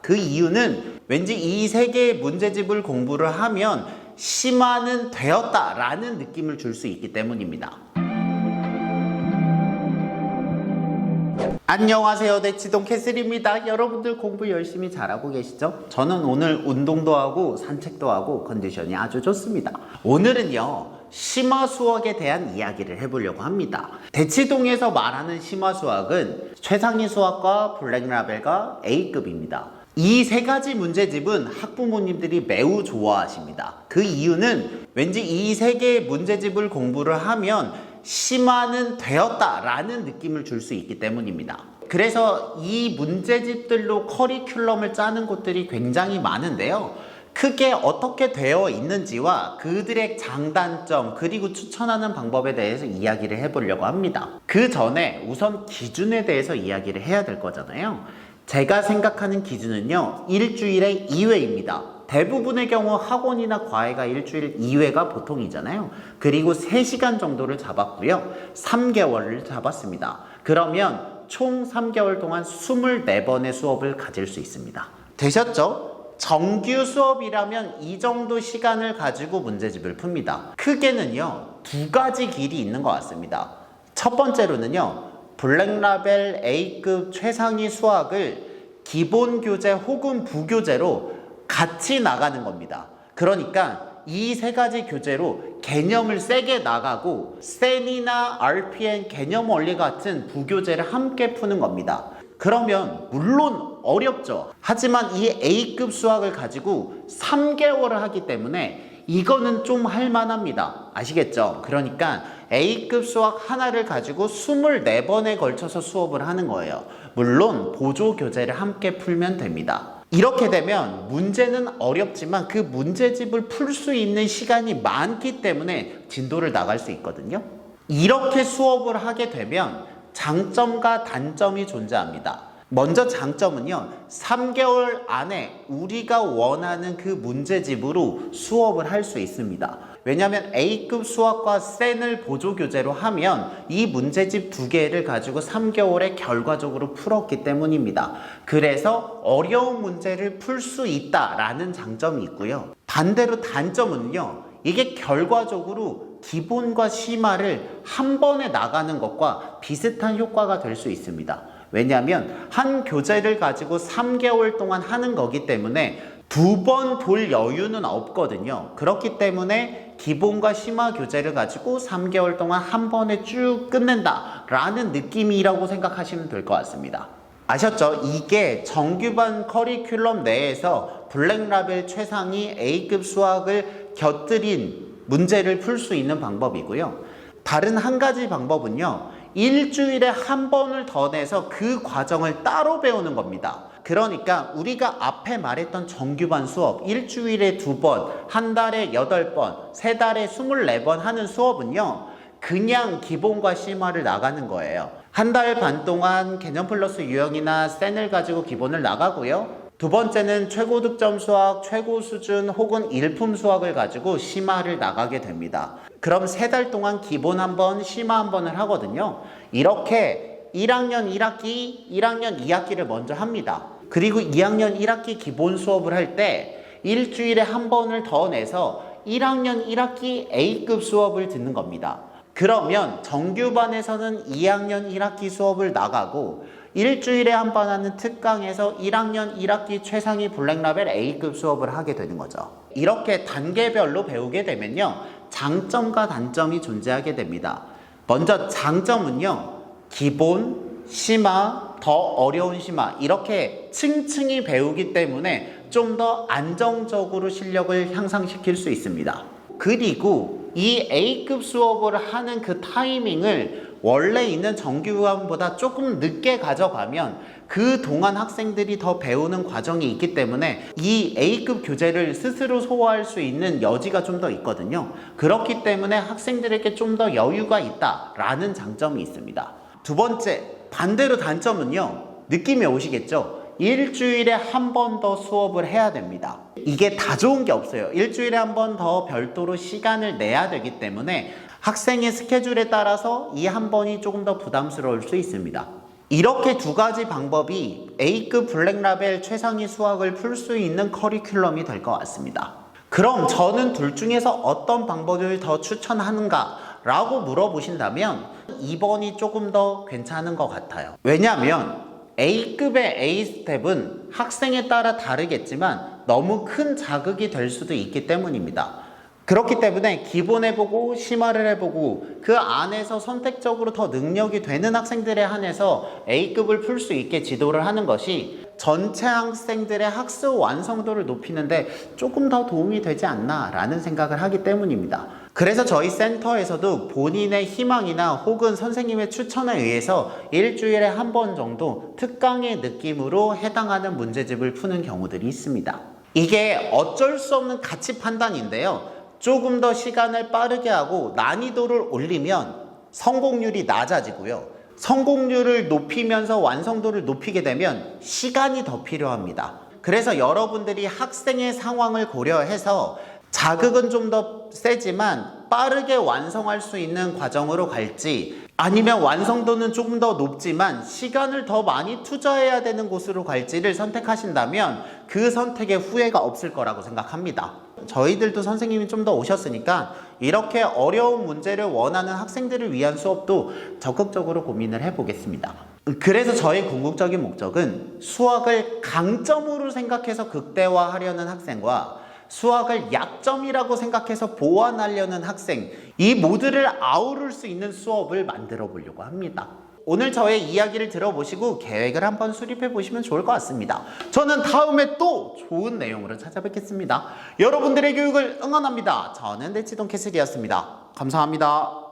그 이유는 왠지 이 세 개의 문제집을 공부를 하면 심화는 되었다라는 느낌을 줄 수 있기 때문입니다. 안녕하세요, 대치동 캐슬입니다. 여러분들 공부 열심히 잘하고 계시죠? 저는 오늘 운동도 하고 산책도 하고 컨디션이 아주 좋습니다. 오늘은요, 심화수학에 대한 이야기를 해보려고 합니다. 대치동에서 말하는 심화수학은 최상위 수학과 블랙라벨과 A급입니다. 이 세 가지 문제집은 학부모님들이 매우 좋아하십니다. 그 이유는 왠지 이 세 개의 문제집을 공부를 하면 심화는 되었다라는 느낌을 줄 수 있기 때문입니다. 그래서 이 문제집들로 커리큘럼을 짜는 곳들이 굉장히 많은데요. 크게 어떻게 되어 있는지와 그들의 장단점 그리고 추천하는 방법에 대해서 이야기를 해보려고 합니다. 그 전에 우선 기준에 대해서 이야기를 해야 될 거잖아요. 제가 생각하는 기준은요, 일주일에 2회입니다. 대부분의 경우 학원이나 과외가 일주일 2회가 보통이잖아요. 그리고 3시간 정도를 잡았고요. 3개월을 잡았습니다. 그러면 총 3개월 동안 24번의 수업을 가질 수 있습니다. 되셨죠? 정규 수업이라면 이 정도 시간을 가지고 문제집을 풉니다. 크게는요, 2가지 길이 있는 것 같습니다. 첫 번째로는요, 블랙라벨 A급 최상위 수학을 기본 교재 혹은 부교재로 같이 나가는 겁니다. 그러니까 이 세 가지 교재로 개념을 세게 나가고 센이나 RPN 개념 원리 같은 부교재를 함께 푸는 겁니다. 그러면 물론 어렵죠. 하지만 이 A급 수학을 가지고 3개월을 하기 때문에 이거는 좀 할만합니다. 아시겠죠? 그러니까 A급 수학 하나를 가지고 24번에 걸쳐서 수업을 하는 거예요. 물론 보조 교재를 함께 풀면 됩니다. 이렇게 되면 문제는 어렵지만 그 문제집을 풀 수 있는 시간이 많기 때문에 진도를 나갈 수 있거든요. 이렇게 수업을 하게 되면 장점과 단점이 존재합니다. 먼저 장점은요, 3개월 안에 우리가 원하는 그 문제집으로 수업을 할 수 있습니다. 왜냐하면 A급 수학과 센을 보조교재로 하면 이 문제집 2개를 가지고 3개월에 결과적으로 풀었기 때문입니다. 그래서 어려운 문제를 풀 수 있다라는 장점이 있고요. 반대로 단점은요, 이게 결과적으로 기본과 심화를 한 번에 나가는 것과 비슷한 효과가 될 수 있습니다. 왜냐하면 한 교재를 가지고 3개월 동안 하는 거기 때문에 2번 볼 여유는 없거든요. 그렇기 때문에 기본과 심화 교재를 가지고 3개월 동안 한 번에 쭉 끝낸다 라는 느낌이라고 생각하시면 될 것 같습니다. 아셨죠? 이게 정규반 커리큘럼 내에서 블랙라벨 최상위 A급 수학을 곁들인 문제를 풀 수 있는 방법이고요. 다른 한 가지 방법은요, 일주일에 한 번을 더 내서 그 과정을 따로 배우는 겁니다. 그러니까 우리가 앞에 말했던 정규반 수업 일주일에 2번, 한 달에 8번, 3달에 24번 하는 수업은요, 그냥 기본과 심화를 나가는 거예요. 한 달 반 동안 개념 플러스 유형이나 센을 가지고 기본을 나가고요. 두 번째는 최고 득점 수학, 최고 수준 혹은 일품 수학을 가지고 심화를 나가게 됩니다. 그럼 3달 동안 기본 한 번, 심화 한 번을 하거든요. 이렇게 1학년 1학기, 1학년 2학기를 먼저 합니다. 그리고 2학년 1학기 기본 수업을 할 때 일주일에 한 번을 더 내서 1학년 1학기 A급 수업을 듣는 겁니다. 그러면 정규반에서는 2학년 1학기 수업을 나가고 일주일에 한 번 하는 특강에서 1학년 1학기 최상위 블랙라벨 A급 수업을 하게 되는 거죠. 이렇게 단계별로 배우게 되면요, 장점과 단점이 존재하게 됩니다. 먼저 장점은요, 기본, 심화, 더 어려운 심화 이렇게 층층이 배우기 때문에 좀 더 안정적으로 실력을 향상시킬 수 있습니다. 그리고 이 A급 수업을 하는 그 타이밍을 원래 있는 정규반보다 조금 늦게 가져가면 그 동안 학생들이 더 배우는 과정이 있기 때문에 이 A급 교재를 스스로 소화할 수 있는 여지가 좀 더 있거든요. 그렇기 때문에 학생들에게 좀 더 여유가 있다라는 장점이 있습니다. 두 번째, 반대로 단점은요, 느낌이 오시겠죠? 일주일에 한 번 더 수업을 해야 됩니다. 이게 다 좋은 게 없어요. 일주일에 한 번 더 별도로 시간을 내야 되기 때문에 학생의 스케줄에 따라서 이 한 번이 조금 더 부담스러울 수 있습니다. 이렇게 두 가지 방법이 A급 블랙라벨 최상위 수학을 풀 수 있는 커리큘럼이 될 것 같습니다. 그럼 저는 둘 중에서 어떤 방법을 더 추천하는가 라고 물어보신다면 2번이 조금 더 괜찮은 것 같아요. 왜냐하면 A급의 A스텝은 학생에 따라 다르겠지만 너무 큰 자극이 될 수도 있기 때문입니다. 그렇기 때문에 기본 해보고 심화를 해보고 그 안에서 선택적으로 더 능력이 되는 학생들에 한해서 A급을 풀 수 있게 지도를 하는 것이 전체 학생들의 학습 완성도를 높이는데 조금 더 도움이 되지 않나 라는 생각을 하기 때문입니다. 그래서 저희 센터에서도 본인의 희망이나 혹은 선생님의 추천에 의해서 일주일에 한 번 정도 특강의 느낌으로 해당하는 문제집을 푸는 경우들이 있습니다. 이게 어쩔 수 없는 가치 판단인데요. 조금 더 시간을 빠르게 하고 난이도를 올리면 성공률이 낮아지고요. 성공률을 높이면서 완성도를 높이게 되면 시간이 더 필요합니다. 그래서 여러분들이 학생의 상황을 고려해서 자극은 좀 더 세지만 빠르게 완성할 수 있는 과정으로 갈지 아니면 완성도는 조금 더 높지만 시간을 더 많이 투자해야 되는 곳으로 갈지를 선택하신다면 그 선택에 후회가 없을 거라고 생각합니다. 저희들도 선생님이 좀 더 오셨으니까 이렇게 어려운 문제를 원하는 학생들을 위한 수업도 적극적으로 고민을 해보겠습니다. 그래서 저의 궁극적인 목적은 수학을 강점으로 생각해서 극대화하려는 학생과 수학을 약점이라고 생각해서 보완하려는 학생, 이 모두를 아우를 수 있는 수업을 만들어 보려고 합니다. 오늘 저의 이야기를 들어보시고 계획을 한번 수립해 보시면 좋을 것 같습니다. 저는 다음에 또 좋은 내용으로 찾아뵙겠습니다. 여러분들의 교육을 응원합니다. 저는 대치동 캐슬이었습니다. 감사합니다.